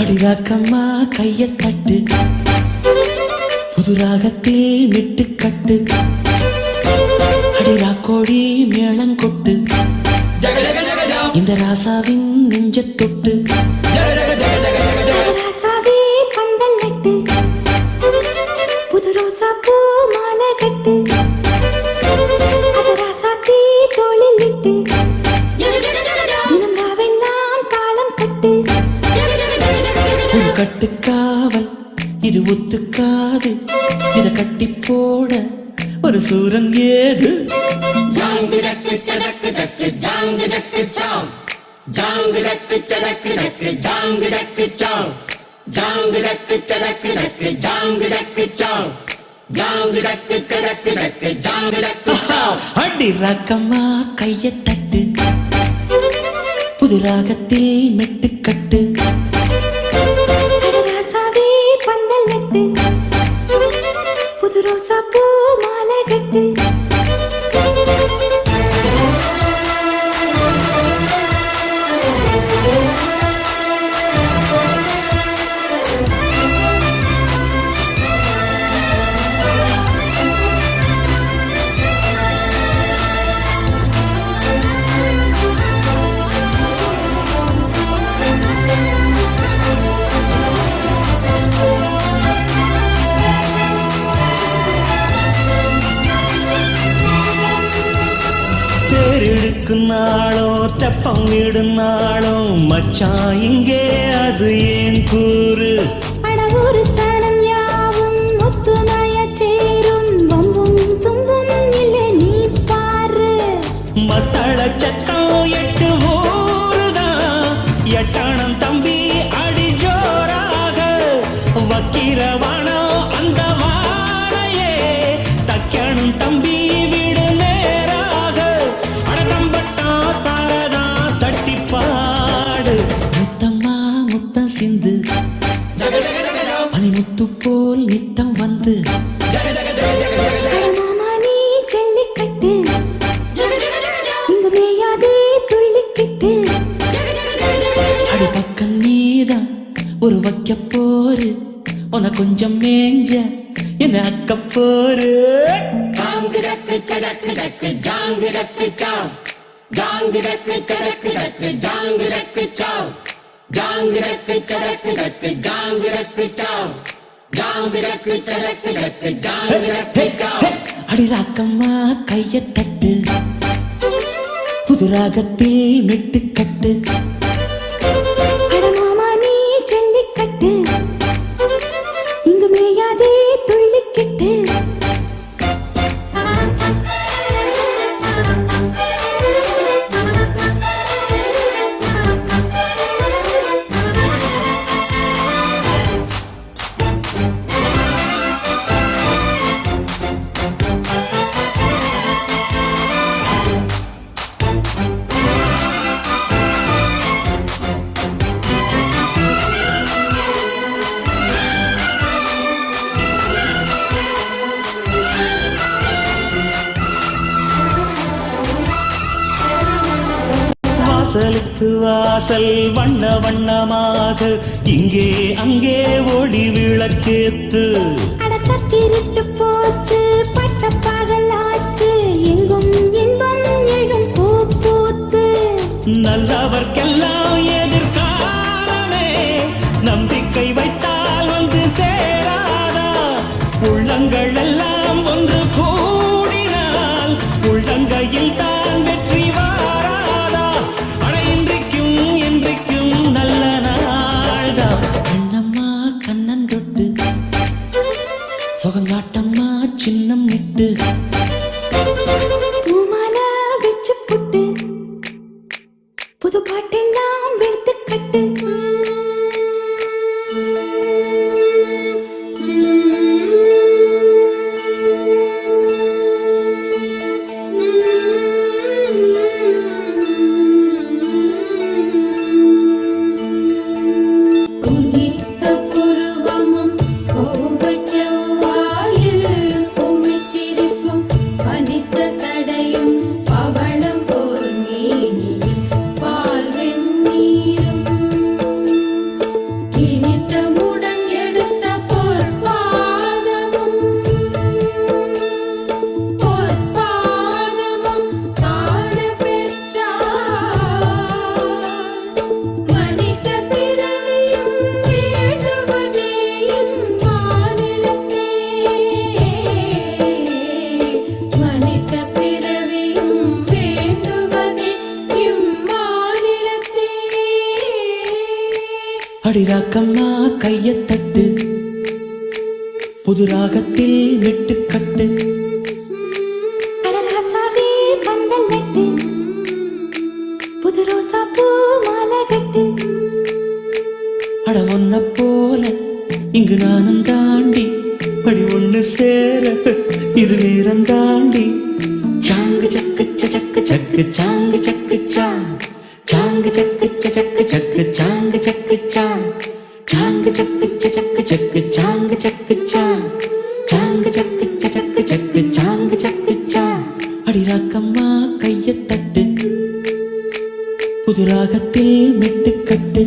அடிராக்கம்மா கைய தட்டு, புது ராகத்தில் விட்டு கட்டு, அடிராக்கோடி மேளங்கொட்டு, இந்த ராசாவின் நெஞ்ச தொட்டு, ராசாவே பந்தல் நட்டு, புது ரோசா பூ மாலை கட்டு, அது ராசாத்தி தோளில் இட்டு, தினம் ராவெல்லாம் தாளம் கட்டு. ஒரு கட்டுக்காவல் இது ஒத்துக்காது, இத கட்டி போட ஒரு சூரன் ஏது. ஜாங்கு ஜக்கு சதக்கு ஜக்கு ஜாங்கு ஜக்கு சாம், ஜாங்கு ஜக்கு சதக்கு ஜக்கு ஜாங்கு ஜக்கு சாம், ஜாங்கு ஜக்கு சதக்கு ஜக்கு ஜாங்கு ஜக்கு சாம், ஜாங்கு ஜக்கு சதக்கு ஜக்கு ஜாங்கு ஜக்கு சாம். அடி ராக்கம்மா கைய தட்டு, புது ராகத்தில் மெட்டு கட்டு, ராசாவே பந்தல் நட்டு, புது ரோசா பூ மாலை கட்டு. நாளோ தெப்பம் விடும் நாளோ மச்சான் இங்கே அது ஏன் கூறு. அடவூரு சனம் யாவும் ஒத்துமைய சேரும், வம்பும் தும்பும் இல்லை நீ பாரு. மத்தள சட்டம் எட்டு ஊருதான், எட்டாணம் தம்பி அடி ஜோராக, வக்கிரவானம் அந்த வாரையே தக்கணும் தம்பி வீடு நேராக, அடக்கம்பட்டா தாரதா தட்டி பாடு. முத்தம்மா முத்தம் சிந்து, பனிமுத்து போல் நித்தம் வந்து, மாமா நீ ஜல்லிக்கட்டு, இங்கு மேயாதே துள்ளிக்கிட்டு. அடி பக்கம் நீதான் ஒரு வைக்க போரு, உன கொஞ்சம் மேஞ்ச என்ன அக்க போரு. ஜாங்கு ஜக்கு சதக்கு ஜக்கு ஜாங்கு ஜக்கு சாம், ஜாங்கு ஜக்கு சதக்கு ஜக்கு ஜாங்கு ஜக்கு சாம், ஜாங்கு ஜக்கு சதக்கு ஜக்கு ஜாங்கு ஜக்கு சாம், ஜாங்கு ஜக்கு சதக்கு ஜக்கு ஜாங்கு ஜக்கு சாம். அடி ராக்கம்மா கைய தட்டு, புது ராகத்தில் மெட்டு கட்டு, அடமாமா நீ ஜல்லிக்கட்டு, இங்கு மேயாதே துள்ளிக்கிட்டு. வாசலுக்கு வாசல் வண்ண வண்ணமாக, இங்கே அங்கே ஒளி விளக்கேத்து. அடத்தத்திருட்டு போச்சு பட்ட பகலாச்சு, எங்கும் இன்பம் எழும் பூ பூத்து. நல்லவர்க்கெல்லாம் எதிர்காலமே, நம்பிக்கை வைத்தால் வந்து சேராதா. உள்ளங்கள் எல்லாம் ஒன்று கூடினால், உள்ளங்கையில் தான் வெற்றி வாராதா. அட இன்றைக்கும் என்றைக்கும் நல்ல நாள்தான். கண்ணம்மா கண்ணன் தொட்டு, சுகங்காட்டம்மா சின்னம் இட்டு, பூமாலை வச்சு புட்டு, அடிராக்கம்மா கையத் தட்டு புது ராகத்தில் மெட்டுக்கட்டு அடராசாவே பந்தல் நட்டு புது ரோசா பூ மாலை கட்டு அட ஒன்ன போல இங்கு நானும் தாண்டி படி ஒண்ணு சேர இது நேரம் தாண்டி சாங்கு சக்கு சக்கு சக்கு சாங்கு சக்கு சாங்கு சக்கு சக்கு சக்கு சாங்கு சக்கு சாங்கு சக்கு சக்கு சக்கு சாங்கு சக்கு சாங்கு சக்கு சக்கு சக்கு சாங்கு சக்கு அடிராக்கம்மா கையத் தட்டு புது ராகத்தில் மெட்டுக்கட்டு